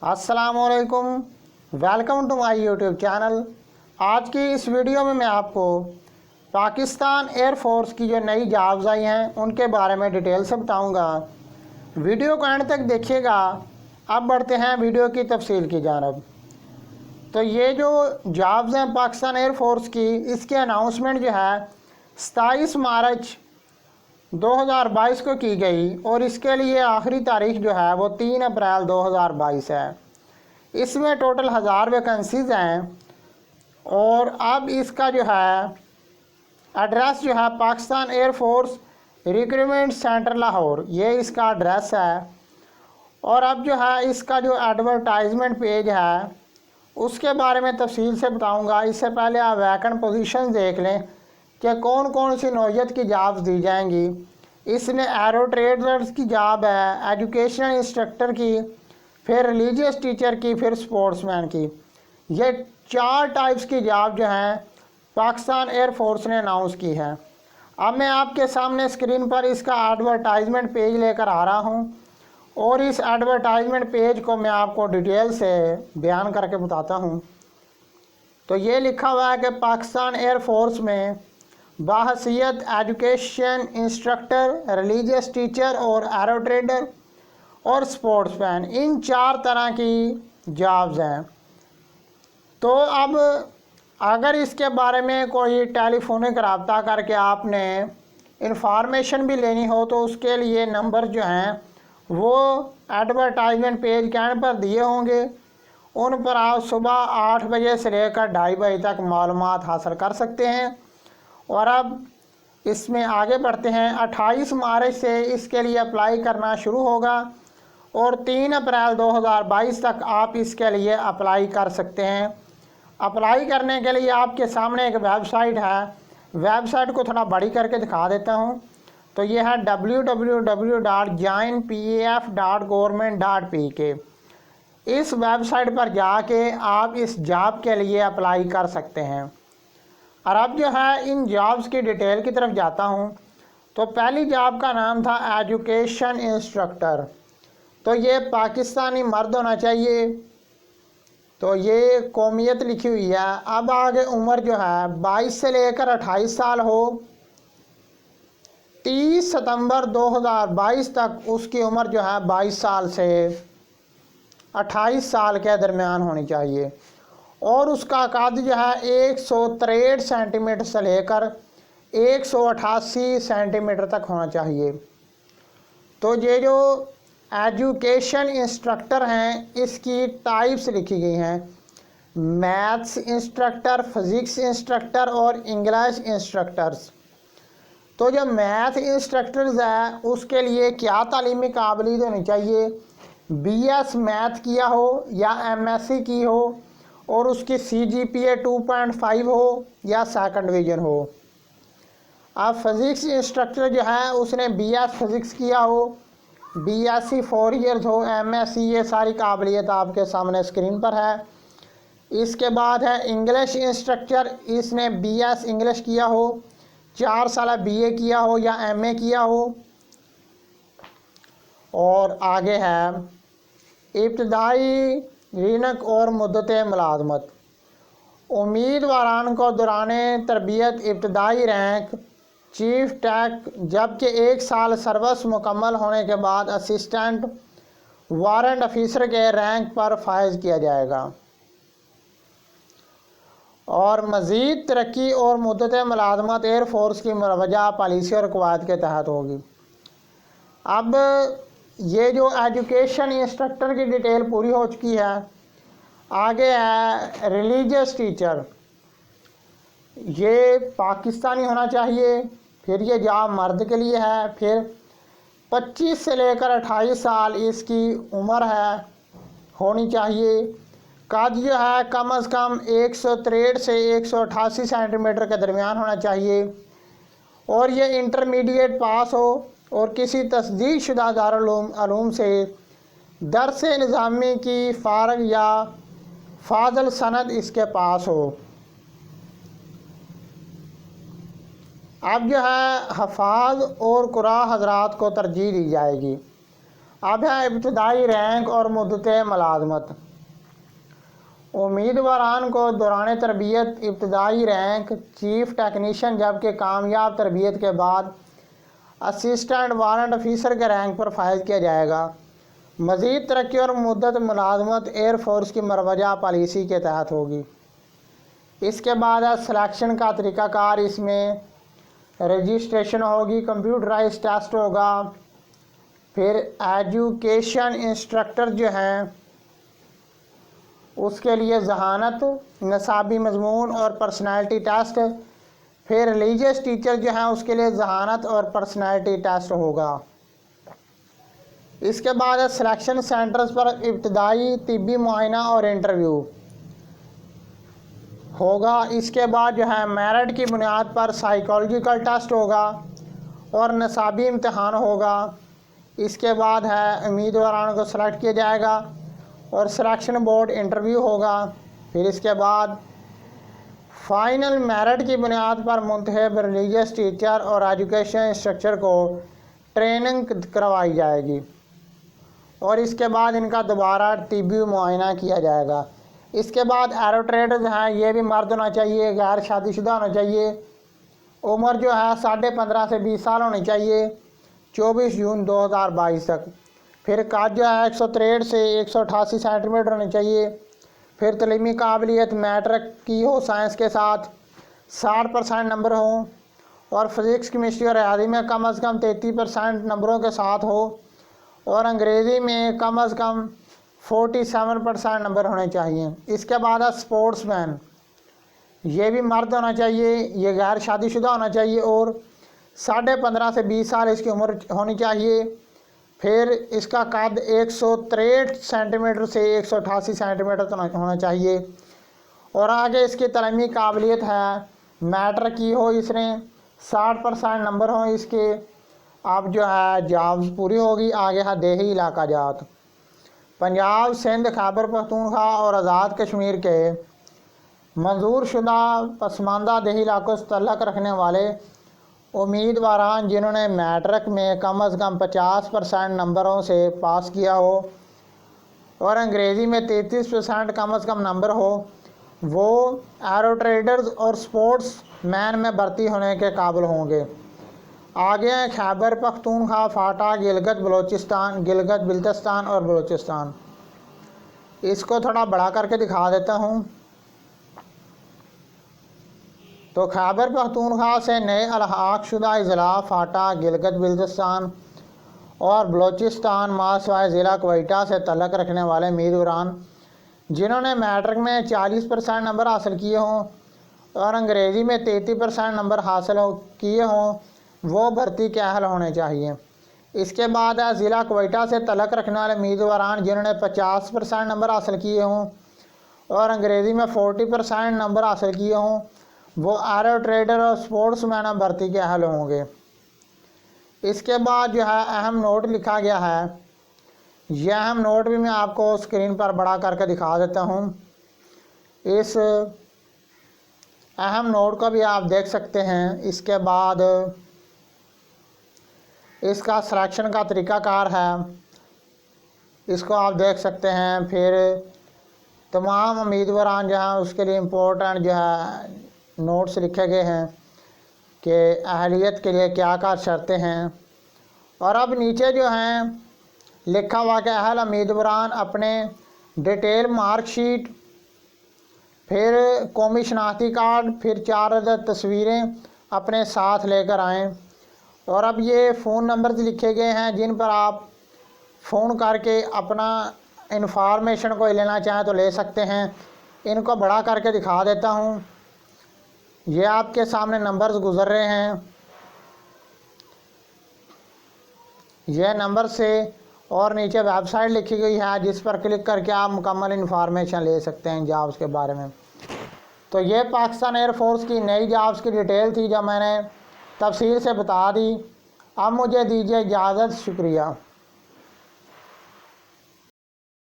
अस्सलामुअलैकुम, welcome to my YouTube channel. आज की इस वीडियो में मैं आपको पाकिस्तान एयरफोर्स की जो नई जॉब्स आई हैं उनके बारे में डिटेल से बताऊंगा। वीडियो को एंड तक देखिएगा। अब बढ़ते हैं वीडियो की तफसील की जानब। तो ये जो जॉब्स हैं पाकिस्तान एयरफोर्स की, इसकी अनाउंसमेंट जो है 27 मार्च 2022 को की गई और इसके लिए आखिरी तारीख जो है वो 3 अप्रैल 2022 है। इसमें टोटल 1000 वैकेंसीज़ हैं और अब इसका जो है एड्रेस जो है Pakistan air force recruitment centre Lahore, ये इसका एड्रेस है। और अब जो है इसका जो एडवर्टाइजमेंट पेज है उसके बारे में तफसील से बताऊंगा। इससे पहले आप वैकेंट पोजीशन देख लें कि कौन कौन सी नौयत की जॉब्स दी जाएंगी। इसमें एरो ट्रेडर्स की जॉब है, एजुकेशनल इंस्ट्रक्टर की, फिर रिलीजियस टीचर की, फिर स्पोर्ट्समैन की। ये 4 टाइप्स की जॉब जो हैं पाकिस्तान एयरफोर्स ने अनाउंस की है। अब मैं आपके सामने स्क्रीन पर इसका एडवर्टाइजमेंट पेज लेकर आ रहा हूँ और इस एडवर्टाइजमेंट पेज को मैं आपको डिटेल से बयान करके बताता हूँ। तो ये लिखा हुआ है कि पाकिस्तान एयरफोर्स में बाहसियत एजुकेशन इंस्ट्रक्टर, रिलीजियस टीचर और एरो ट्रेडर और स्पोर्ट्समैन, इन 4 तरह की जॉब्स हैं। तो अब अगर इसके बारे में कोई टेलीफोनिक रब्ता करके आपने इंफॉर्मेशन भी लेनी हो तो उसके लिए नंबर जो हैं वो एडवर्टाइजमेंट पेज के एंड पर दिए होंगे। उन पर आप सुबह 8 बजे से लेकर 2:30 बजे तक मालूमात हासिल कर सकते हैं। और अब इसमें आगे बढ़ते हैं। 28 मार्च से इसके लिए अप्लाई करना शुरू होगा और 3 अप्रैल 2022 तक आप इसके लिए अप्लाई कर सकते हैं। अप्लाई करने के लिए आपके सामने एक वेबसाइट है, वेबसाइट को थोड़ा बड़ी करके दिखा देता हूँ। तो ये है www.joinpaf.government.pk। इस वेबसाइट पर जाके आप इस जॉब के लिए अप्लाई कर सकते हैं। और अब जो है इन जॉब्स की डिटेल की तरफ जाता हूँ। तो पहली जॉब का नाम था एजुकेशन इंस्ट्रक्टर। तो ये पाकिस्तानी मर्द होना चाहिए। तो ये कौमियत लिखी हुई है। अब आगे उम्र जो है 22 से लेकर 28 साल हो। 30 सितंबर 2022 तक उसकी उम्र जो है 22 साल से 28 साल के दरमियान होनी चाहिए। और उसका कद जो है 163 सेंटीमीटर से लेकर 188 सेंटीमीटर तक होना चाहिए। तो ये जो एजुकेशन इंस्ट्रक्टर हैं इसकी टाइप्स लिखी गई हैं, मैथ्स इंस्ट्रक्टर, फिज़िक्स इंस्ट्रक्टर और इंग्लिश इंस्ट्रक्टर्स। तो जो मैथ इंस्ट्रक्टर्स है उसके लिए क्या तालीमी काबिलियत होनी चाहिए? BS मैथ किया हो या MSc की हो और उसकी CGPA 2.5 हो या सेकंड डिवीज़न हो। अब फिज़िक्स इंस्ट्रक्टर जो है उसने BS फिज़िक्स किया हो, BSc 4 ईयर्स हो, MSc, ये सारी काबिलियत आपके सामने स्क्रीन पर है। इसके बाद है इंग्लिश इंस्ट्रक्टर, इसने BS इंग्लिश किया हो, 4 साल BA किया हो या MA किया हो। और आगे है इब्तदाई रीनक और मुद्दत मुलाजमत। उम्मीदवारान को दौरान तरबियत इब्तदाई रैंक चीफ टैक, जबकि 1 साल सर्विस मुकम्मल होने के बाद असिस्टेंट वारंट ऑफिसर के रैंक पर फायज किया जाएगा। और मज़ीद तरक्की और मुद्दत मुलाजमत एयरफोर्स की मुरवजा पॉलिसी और कवायद के तहत होगी। अब ये जो एजुकेशन इंस्ट्रक्टर की डिटेल पूरी हो चुकी है। आगे है रिलीजियस टीचर। ये पाकिस्तानी होना चाहिए। फिर ये जॉब मर्द के लिए है। फिर 25 से लेकर 28 साल इसकी उम्र है होनी चाहिए। कद जो है कम अज़ कम 163 से 188 सेंटीमीटर के दरमियान होना चाहिए। और ये इंटरमीडिएट पास हो और किसी तस्दीक शुदा दारुल-उलूम से दर्स निज़ामी की फ़ारग या फ़ाज़ल सनद इसके पास हो। अब जो है हफ़ाज और कुरा हजरात को तरजीह दी जाएगी। अब है इब्तदाई रैंक और मुद्दत मुलाजमत। उम्मीदवारान को दौरान तरबियत इब्तदाई रैंक चीफ टेक्नीशियन जबकि कामयाब तरबियत के बाद असिस्टेंट वारंट ऑफिसर के रैंक पर फायज किया जाएगा। मज़ीद तरक्की और मुद्दत मुलाजमत एयरफोर्स की मरवजा पॉलिसी के तहत होगी। इसके बाद सिलेक्शन का तरीक़ाकार, इसमें रजिस्ट्रेशन होगी, कंप्यूटराइज टेस्ट होगा, फिर एजुकेशन इंस्ट्रक्टर जो हैं उसके लिए जहानत, नसाबी मजमून और पर्सनैलिटी टेस्ट, फिर रिलीजियस टीचर जो हैं उसके लिए जहानत और पर्सनैलिटी टेस्ट होगा। इसके बाद सिलेक्शन सेंटर्स पर इब्तदाई तिब्बी मुआयना और इंटरव्यू होगा। इसके बाद जो है मेरिट की बुनियाद पर साइकोलॉजिकल टेस्ट होगा और नसाबी इम्तहान होगा। इसके बाद है उम्मीदवारों को सेलेक्ट किया जाएगा और सिलेक्शन बोर्ड इंटरव्यू होगा। फिर इसके बाद फाइनल मेरिट की बुनियाद पर मुंतखब रिलीजियस टीचर और एजुकेशन इंस्ट्रक्चर को ट्रेनिंग करवाई जाएगी और इसके बाद इनका दोबारा तिब्बी मुआयना किया जाएगा। इसके बाद एरो ट्रेडर्स हैं, ये भी मर्द होना चाहिए, गैर शादीशुदा होना चाहिए, उम्र जो है 15.5 से 20 साल होनी चाहिए, 24 जून 2022 तक। फिर कद जो है 163 से 188 सेंटीमीटर होनी चाहिए। फिर तलीमी काबिलियत मैट्रिक की हो साइंस के साथ, 60% नंबर हों और फिज़िक्स केमिस्ट्री और रियाजी में कम से कम 33% नंबरों के साथ हो और अंग्रेज़ी में कम से कम 47% नंबर होने चाहिए। इसके बाद है स्पोर्ट्समैन, ये भी मर्द होना चाहिए, ये गैर शादीशुदा होना चाहिए और 15.5 से 20 साल इसकी उम्र होनी चाहिए। फिर इसका कद 163 सेंटीमीटर से 188 सेंटीमीटर होना चाहिए और आगे इसकी तलीमी काबिलियत है मैट्रिक की हो, इसने 60% नंबर हो इसके। अब जो है जॉब्स पूरी होगी। आगे है देही इलाका जात। पंजाब, सिंध, खैबर पख्तूनख्वा और आज़ाद कश्मीर के मंजूर शुदा पसमानदा देही इलाकों से तल्लक रखने वाले उम्मीदवारान जिन्होंने मैट्रिक में कम से कम 50% नंबरों से पास किया हो और अंग्रेज़ी में 33% कम से कम नंबर हो, वो एरो ट्रेडर्स और स्पोर्ट्स मैन में भर्ती होने के काबिल होंगे। आगे हैं खैबर पख्तूनख्वा, फाटा, गिलगित बिल्तिस्तान और बलूचिस्तान। इसको थोड़ा बड़ा करके दिखा देता हूँ। तो खैबर पख्तूनख्वा से नए अलहाक शुदा अज़ला फाटा, गिलगित बिल्तिस्तान और बलूचिस्तान मासवाए ज़िला क्वेटा से तल्लक रखने वाले उम्मीदवारान जिन्होंने मैट्रिक में 40% नंबर हासिल किए हों और अंग्रेज़ी में 33% नंबर हासिल किए हों, वो भर्ती के अहल होने चाहिए। इसके बाद है ज़िला क्वेटा से तल्लक रखने वाले उम्मीदवारान जिन्होंने 50% नंबर हासिल किए हों और अंग्रेज़ी में 40% नंबर हासिल किए हों, वो एरो ट्रेडर और स्पोर्ट्समैन भर्ती के अहल होंगे। इसके बाद जो है अहम नोट लिखा गया है, यह अहम नोट भी मैं आपको स्क्रीन पर बड़ा करके दिखा देता हूँ। इस अहम नोट को भी आप देख सकते हैं। इसके बाद इसका सिलेक्शन का तरीक़ाकार है, इसको आप देख सकते हैं। फिर तमाम उम्मीदवारान जो हैं उसके लिए इम्पोर्टेंट जो है नोट्स लिखे गए हैं कि अहलियत के लिए क्या क्या शर्तें हैं। और अब नीचे जो हैं लिखा हुआ कि अहल उम्मीदवारान अपने डिटेल मार्कशीट, फिर कौमी शनाख्ती कार्ड, फिर 4 अदद तस्वीरें अपने साथ लेकर आएँ। और अब ये फ़ोन नंबर्स लिखे गए हैं जिन पर आप फ़ोन करके अपना इंफॉर्मेशन कोई लेना चाहें तो ले सकते हैं। इनको बड़ा करके दिखा देता हूँ। ये आपके सामने नंबर्स गुज़र रहे हैं, यह नंबर से और नीचे वेबसाइट लिखी गई है जिस पर क्लिक करके आप मुकम्मल इंफॉर्मेशन ले सकते हैं जॉब्स के बारे में। तो ये पाकिस्तान एयरफोर्स की नई जॉब्स की डिटेल थी जो मैंने तफसील से बता दी। अब मुझे दीजिए इजाज़त, शुक्रिया।